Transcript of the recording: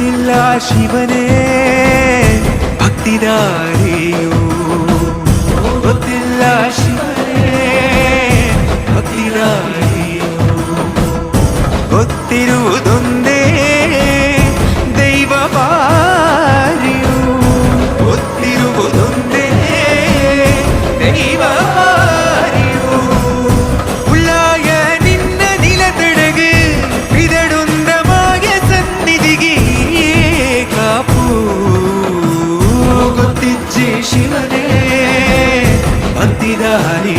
ಗೊತ್ತಿಲ್ಲ ಶಿವನೇ ಭಕ್ತಿದಾರಿಯು, ಗೊತ್ತಿಲ್ಲ ಶಿವನೇ ಭಕ್ತಿದಾರಿಯು, ಗೊತ್ತಿರುವುದೊಂದೇ ದೈವ ಬಾರಿಯು, ಗೊತ್ತಿರುವುದೊಂದೇ ದೈವ ಬಾರಿಯು. உள்ளாய நின்ன நிலத்தடகு பிதடுந்தமாய சந்நிதிಗೆ ಕಾಪು, ಗೊತ್ತಿಜ್ಜೆ ಶಿವನೇ ಭಕ್ತಿದಾರಿ.